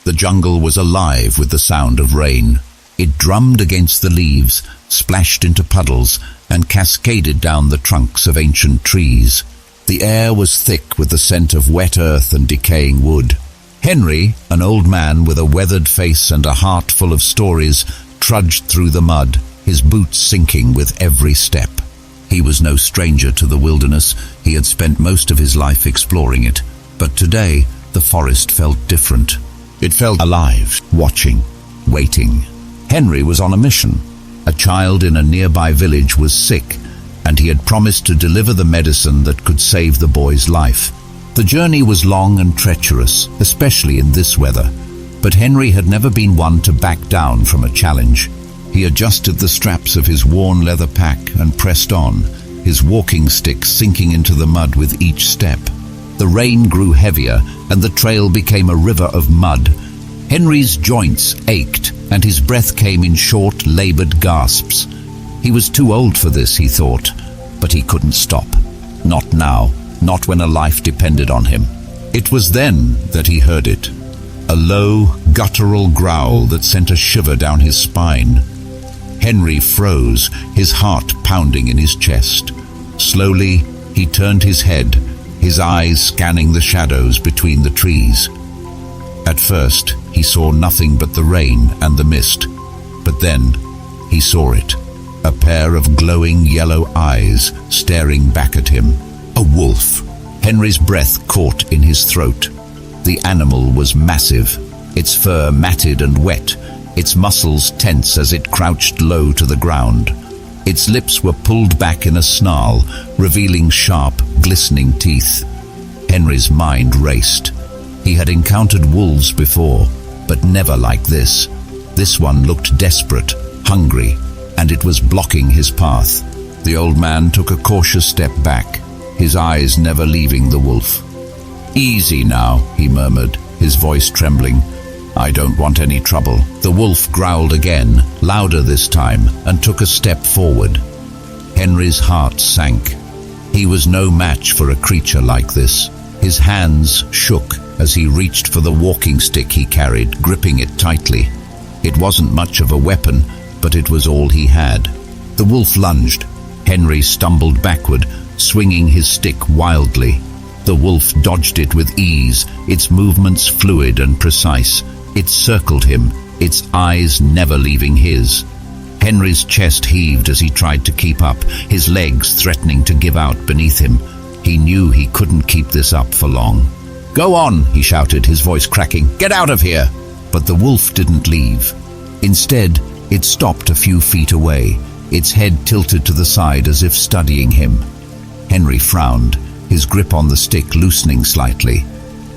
The jungle was alive with the sound of rain. It drummed against the leaves, splashed into puddles, and cascaded down the trunks of ancient trees. The air was thick with the scent of wet earth and decaying wood. Henry, an old man with a weathered face and a heart full of stories, trudged through the mud, his boots sinking with every step. He was no stranger to the wilderness. He had spent most of his life exploring it. But today, the forest felt different. It felt alive, watching, waiting. Henry was on a mission. A child in a nearby village was sick, and he had promised to deliver the medicine that could save the boy's life. The journey was long and treacherous, especially in this weather, but Henry had never been one to back down from a challenge. He adjusted the straps of his worn leather pack and pressed on, his walking stick sinking into the mud with each step. The rain grew heavier, and the trail became a river of mud. Henry's joints ached, and his breath came in short, labored gasps. He was too old for this, he thought, but he couldn't stop. Not now, not when a life depended on him. It was then that he heard it. A low, guttural growl that sent a shiver down his spine. Henry froze, his heart pounding in his chest. Slowly, he turned his head, his eyes scanning the shadows between the trees. At first, he saw nothing but the rain and the mist. But then, he saw it. A pair of glowing yellow eyes staring back at him. A wolf. Henry's breath caught in his throat. The animal was massive, its fur matted and wet, its muscles tense as it crouched low to the ground. Its lips were pulled back in a snarl, revealing sharp, glistening teeth. Henry's mind raced. He had encountered wolves before, but never like this. This one looked desperate, hungry, and it was blocking his path. The old man took a cautious step back, his eyes never leaving the wolf. "Easy now," he murmured, his voice trembling. "I don't want any trouble." The wolf growled again, louder this time, and took a step forward. Henry's heart sank. He was no match for a creature like this. His hands shook as he reached for the walking stick he carried, gripping it tightly. It wasn't much of a weapon, but it was all he had. The wolf lunged. Henry stumbled backward, swinging his stick wildly. The wolf dodged it with ease, its movements fluid and precise. It circled him, its eyes never leaving his. Henry's chest heaved as he tried to keep up, his legs threatening to give out beneath him. He knew he couldn't keep this up for long. "Go on," he shouted, his voice cracking. "Get out of here!" But the wolf didn't leave. Instead, it stopped a few feet away, its head tilted to the side as if studying him. Henry frowned, his grip on the stick loosening slightly.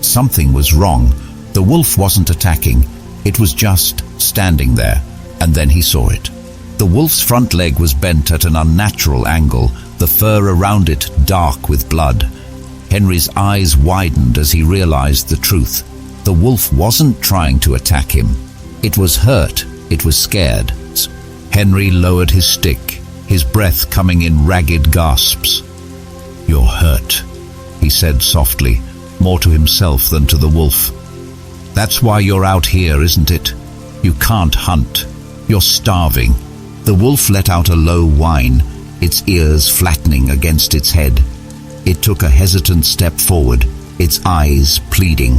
Something was wrong. The wolf wasn't attacking. It was just standing there, and then he saw it. The wolf's front leg was bent at an unnatural angle, the fur around it dark with blood. Henry's eyes widened as he realized the truth. The wolf wasn't trying to attack him. It was hurt. It was scared. Henry lowered his stick, his breath coming in ragged gasps. "You're hurt," he said softly, more to himself than to the wolf. "That's why you're out here, isn't it? You can't hunt. You're starving." The wolf let out a low whine, its ears flattening against its head. It took a hesitant step forward, its eyes pleading.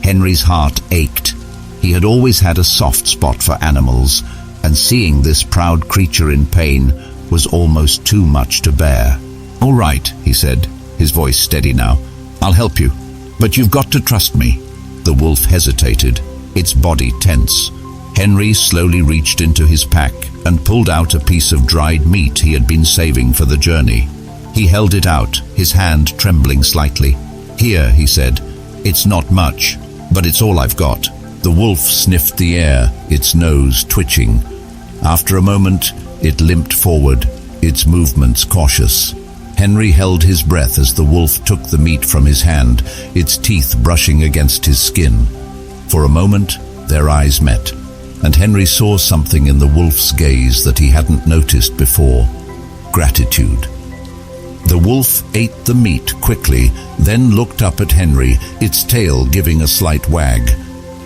Henry's heart ached. He had always had a soft spot for animals, and seeing this proud creature in pain was almost too much to bear. "All right," he said, his voice steady now. "I'll help you, but you've got to trust me." The wolf hesitated, its body tense. Henry slowly reached into his pack and pulled out a piece of dried meat he had been saving for the journey. He held it out, his hand trembling slightly. "Here," he said, "it's not much, but it's all I've got." The wolf sniffed the air, its nose twitching. After a moment, it limped forward, its movements cautious. Henry held his breath as the wolf took the meat from his hand, its teeth brushing against his skin. For a moment, their eyes met, and Henry saw something in the wolf's gaze that he hadn't noticed before: gratitude. The wolf ate the meat quickly, then looked up at Henry, its tail giving a slight wag.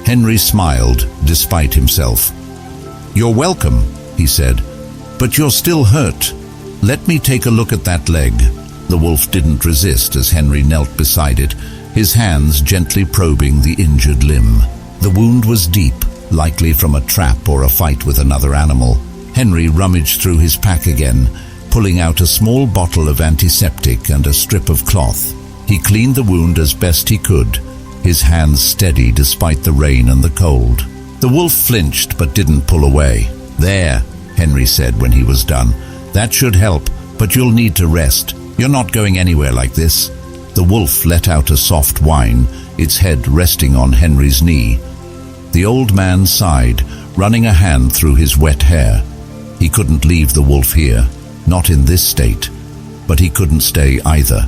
Henry smiled, despite himself. "You're welcome," he said, "but you're still hurt. Let me take a look at that leg." The wolf didn't resist as Henry knelt beside it, his hands gently probing the injured limb. The wound was deep, likely from a trap or a fight with another animal. Henry rummaged through his pack again, pulling out a small bottle of antiseptic and a strip of cloth. He cleaned the wound as best he could, his hands steady despite the rain and the cold. The wolf flinched but didn't pull away. "There," Henry said when he was done. "That should help, but you'll need to rest. You're not going anywhere like this." The wolf let out a soft whine, its head resting on Henry's knee. The old man sighed, running a hand through his wet hair. He couldn't leave the wolf here, not in this state, but he couldn't stay either.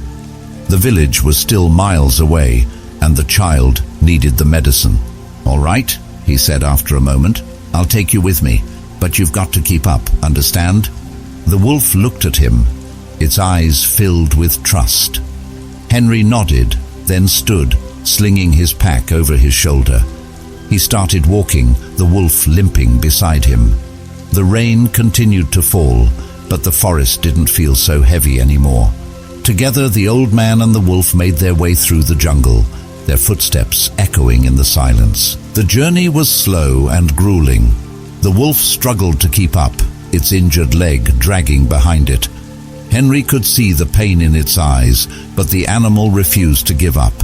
The village was still miles away, and the child needed the medicine. "All right," he said after a moment. "I'll take you with me, but you've got to keep up, understand?" The wolf looked at him, its eyes filled with trust. Henry nodded, then stood, slinging his pack over his shoulder. He started walking, the wolf limping beside him. The rain continued to fall, but the forest didn't feel so heavy anymore. Together, the old man and the wolf made their way through the jungle, their footsteps echoing in the silence. The journey was slow and grueling. The wolf struggled to keep up, its injured leg dragging behind it. Henry could see the pain in its eyes, but the animal refused to give up.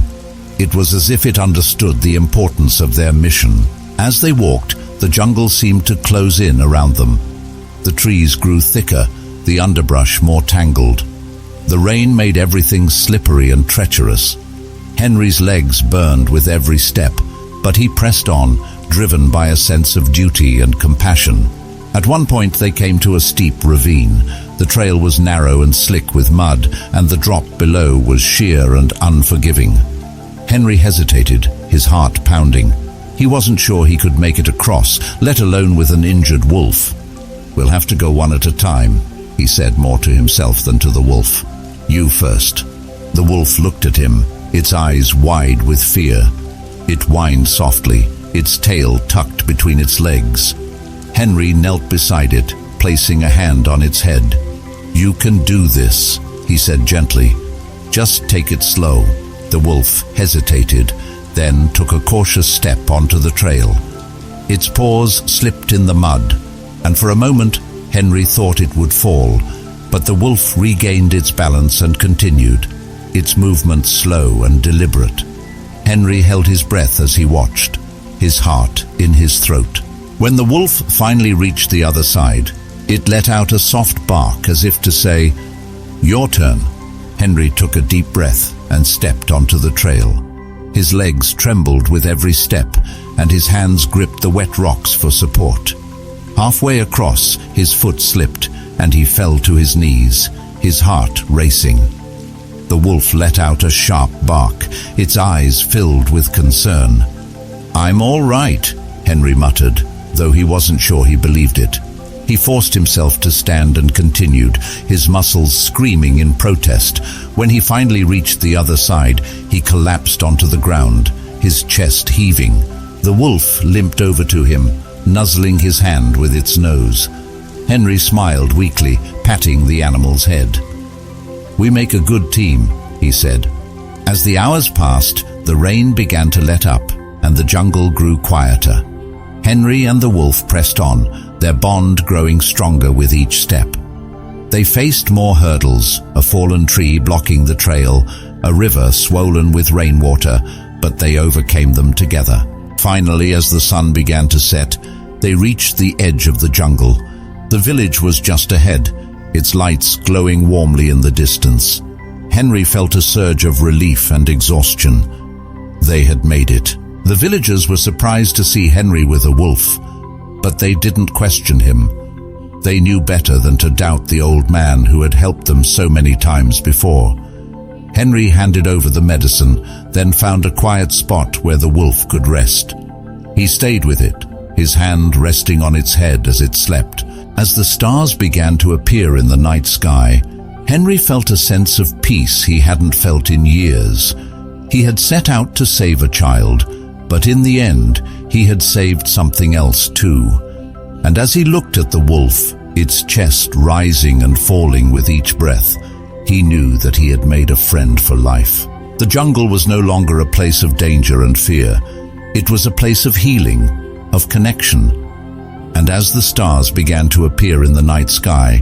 It was as if it understood the importance of their mission. As they walked, the jungle seemed to close in around them. The trees grew thicker, the underbrush more tangled. The rain made everything slippery and treacherous. Henry's legs burned with every step, but he pressed on, driven by a sense of duty and compassion. At one point they came to a steep ravine. The trail was narrow and slick with mud, and the drop below was sheer and unforgiving. Henry hesitated, his heart pounding. He wasn't sure he could make it across, let alone with an injured wolf. "We'll have to go one at a time," he said, more to himself than to the wolf. "You first." The wolf looked at him, its eyes wide with fear. It whined softly, its tail tucked between its legs. Henry knelt beside it, placing a hand on its head. "You can do this," he said gently. "Just take it slow." The wolf hesitated, then took a cautious step onto the trail. Its paws slipped in the mud, and for a moment Henry thought it would fall, but the wolf regained its balance and continued, its movements slow and deliberate. Henry held his breath as he watched, his heart in his throat. When the wolf finally reached the other side, it let out a soft bark as if to say, "Your turn." Henry took a deep breath and stepped onto the trail. His legs trembled with every step, and his hands gripped the wet rocks for support. Halfway across, his foot slipped, and he fell to his knees, his heart racing. The wolf let out a sharp bark, its eyes filled with concern. "I'm all right," Henry muttered, though he wasn't sure he believed it. He forced himself to stand and continued, his muscles screaming in protest. When he finally reached the other side, he collapsed onto the ground, his chest heaving. The wolf limped over to him, nuzzling his hand with its nose. Henry smiled weakly, patting the animal's head. "We make a good team," he said. As the hours passed, the rain began to let up, and the jungle grew quieter. Henry and the wolf pressed on, their bond growing stronger with each step. They faced more hurdles, a fallen tree blocking the trail, a river swollen with rainwater, but they overcame them together. Finally, as the sun began to set, they reached the edge of the jungle. The village was just ahead, its lights glowing warmly in the distance. Henry felt a surge of relief and exhaustion. They had made it. The villagers were surprised to see Henry with a wolf, but they didn't question him. They knew better than to doubt the old man who had helped them so many times before. Henry handed over the medicine, then found a quiet spot where the wolf could rest. He stayed with it, his hand resting on its head as it slept. As the stars began to appear in the night sky, Henry felt a sense of peace he hadn't felt in years. He had set out to save a child, But in the end, he had saved something else too. And as he looked at the wolf, its chest rising and falling with each breath, he knew that he had made a friend for life. The jungle was no longer a place of danger and fear. It was a place of healing, of connection. And as the stars began to appear in the night sky,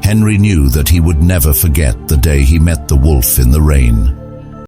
Henry knew that he would never forget the day he met the wolf in the rain.